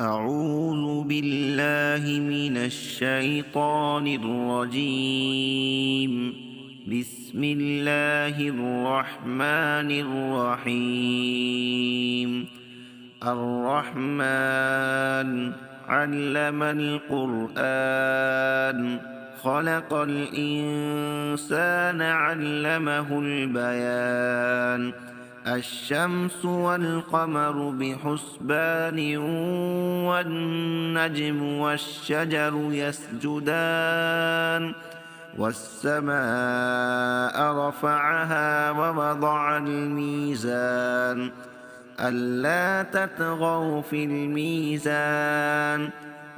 أعوذ بالله من الشيطان الرجيم. بسم الله الرحمن الرحيم. الرحمن علم القرآن، خلق الإنسان علمه البيان. الشمس والقمر بحسبان، والنجم والشجر يسجدان. والسماء رفعها ووضع الميزان، ألا تطغوا في الميزان،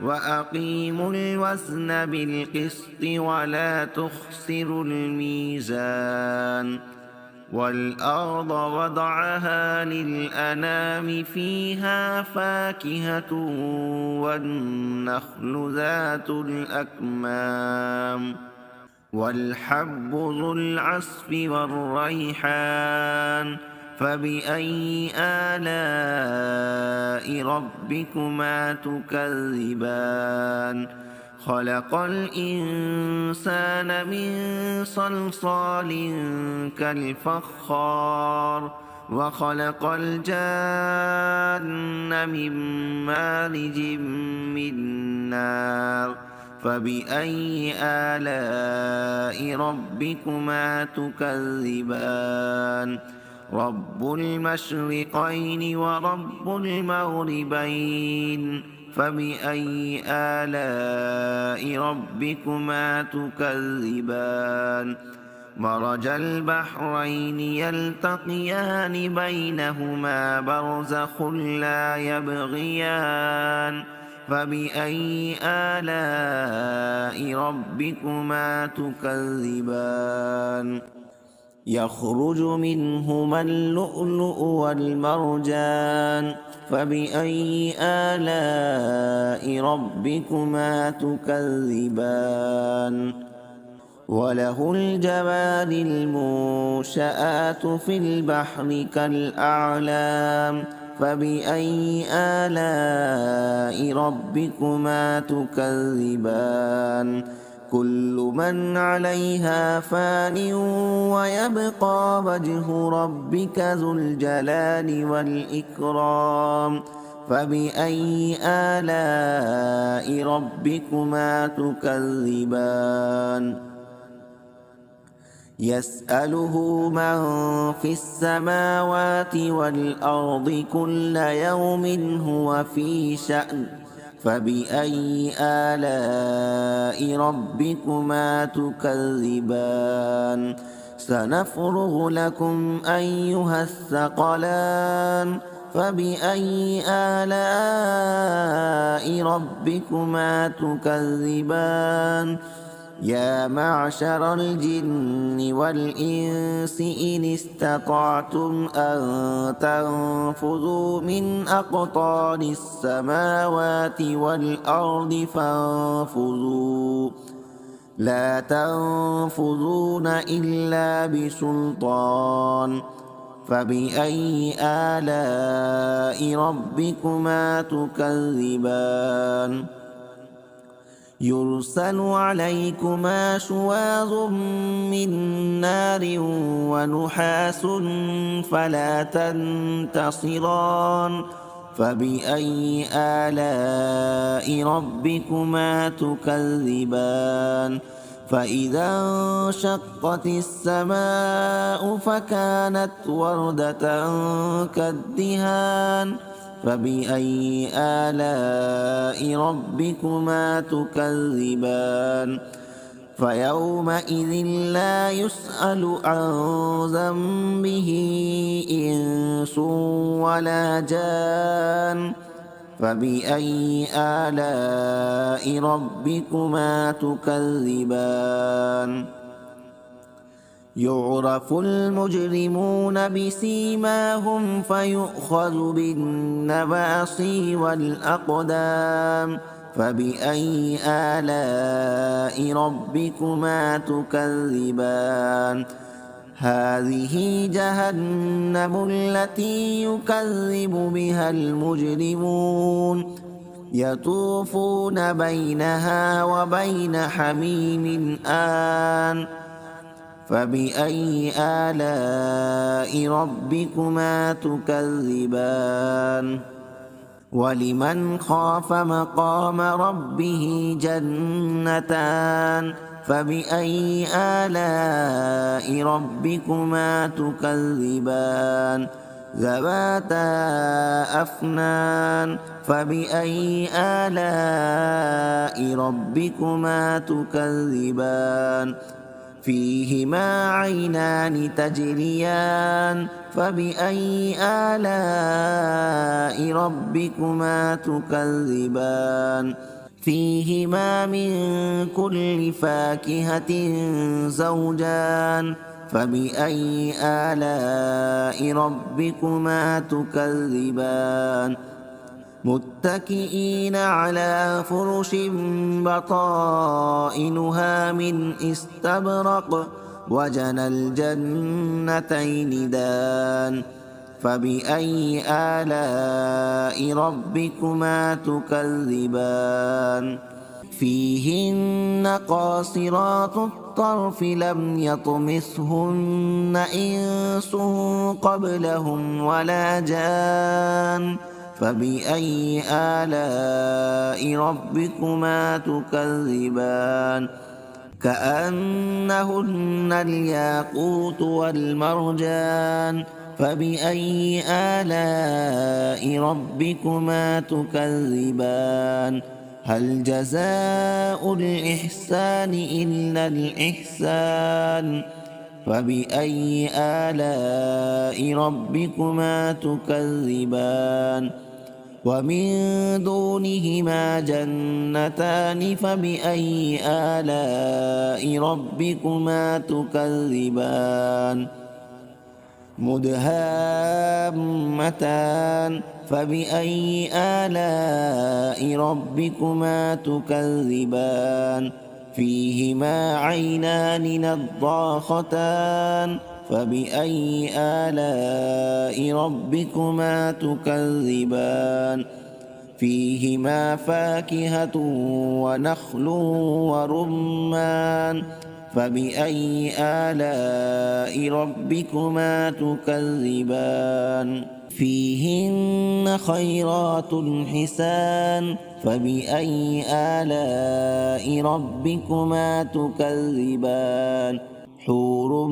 وأقيموا الوزن بالقسط ولا تخسروا الميزان. والأرض وضعها للأنام، فيها فاكهة والنخل ذات الأكمام، والحب ذو العصف والريحان. فبأي آلاء ربكما تكذبان؟ خلق الإنسان من صلصال كالفخار، وخلق الجان من مارج من نار. فبأي آلاء ربكما تكذبان؟ رب المشرقين ورب المغربين. فبأي آلاء ربكما تكذبان؟ مرج البحرين يلتقيان، بينهما برزخ لا يبغيان. فبأي آلاء ربكما تكذبان؟ يخرج منهما اللؤلؤ والمرجان. فبأي آلاء ربكما تكذبان؟ وله الجوار المنشآت في البحر كالأعلام. فبأي آلاء ربكما تكذبان؟ كل من عليها فان، ويبقى وجه ربك ذو الجلال والإكرام. فبأي آلاء ربكما تكذبان؟ يسأله من في السماوات والأرض، كل يوم هو في شأن. فبأي آلاء ربكما تكذبان؟ سنفرغ لكم أيها الثقلان. فبأي آلاء ربكما تكذبان؟ يا معشر الجن والإنس، إن استطعتم أن تنفذوا من أقطار السماوات والأرض فانفذوا، لا تنفذون إلا بسلطان. فبأي آلاء ربكما تكذبان؟ يرسل عليكما شواظ من نار ونحاس، فلا تنتصران. فبأي آلاء ربكما تكذبان؟ فإذا انشقت السماء فكانت وردة كالدهان. فبأي آلاء ربكما تكذبان؟ فيومئذ لا يسأل عن ذنبه إنس ولا جان. فبأي آلاء ربكما تكذبان؟ يعرف المجرمون بسيماهم، فيؤخذ بالنواصي والأقدام. فبأي آلاء ربكما تكذبان؟ هذه جهنم التي يكذب بها المجرمون، يطوفون بينها وبين حميم آن فبأي آلاء ربكما تكذبان ولمن خاف مقام ربه جنتان فبأي آلاء ربكما تكذبان ذواتا أفنان فبأي آلاء ربكما تكذبان فيهما عينان تجريان فبأي آلاء ربكما تكذبان فيهما من كل فاكهة زوجان فبأي آلاء ربكما تكذبان متكئين على فرش بطائنها من استبرق وجنى الجنتين دان فبأي آلاء ربكما تكذبان فيهن قاصرات الطرف لم يطمثهن إنس قبلهم ولا جان فبأي آلاء ربكما تكذبان كأنهن الياقوت والمرجان فبأي آلاء ربكما تكذبان هل جزاء الإحسان إلا الإحسان فبأي آلاء ربكما تكذبان ومن دونهما جنتان فبأي آلاء ربكما تكذبان مدهامتان فبأي آلاء ربكما تكذبان فيهما عينان نضاختان فبأي آلاء ربكما تكذبان فيهما فاكهة ونخل ورمان فبأي آلاء ربكما تكذبان فيهن خيرات حسان فبأي آلاء ربكما تكذبان حور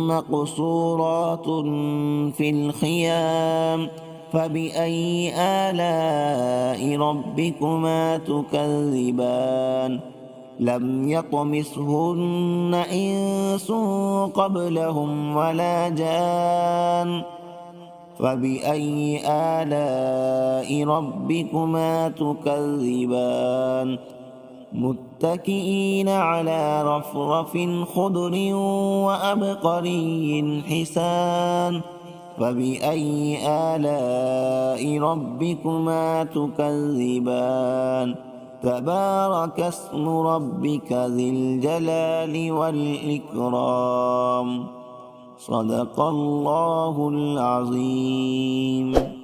مقصورات في الخيام فبأي آلاء ربكما تكذبان لم يطمثهن إنس قبلهم ولا جان فبأي آلاء ربكما تكذبان متكئين على رفرف خضر وأبقري حسان فبأي آلاء ربكما تكذبان تبارك اسم ربك ذي الجلال والإكرام صدق الله العظيم.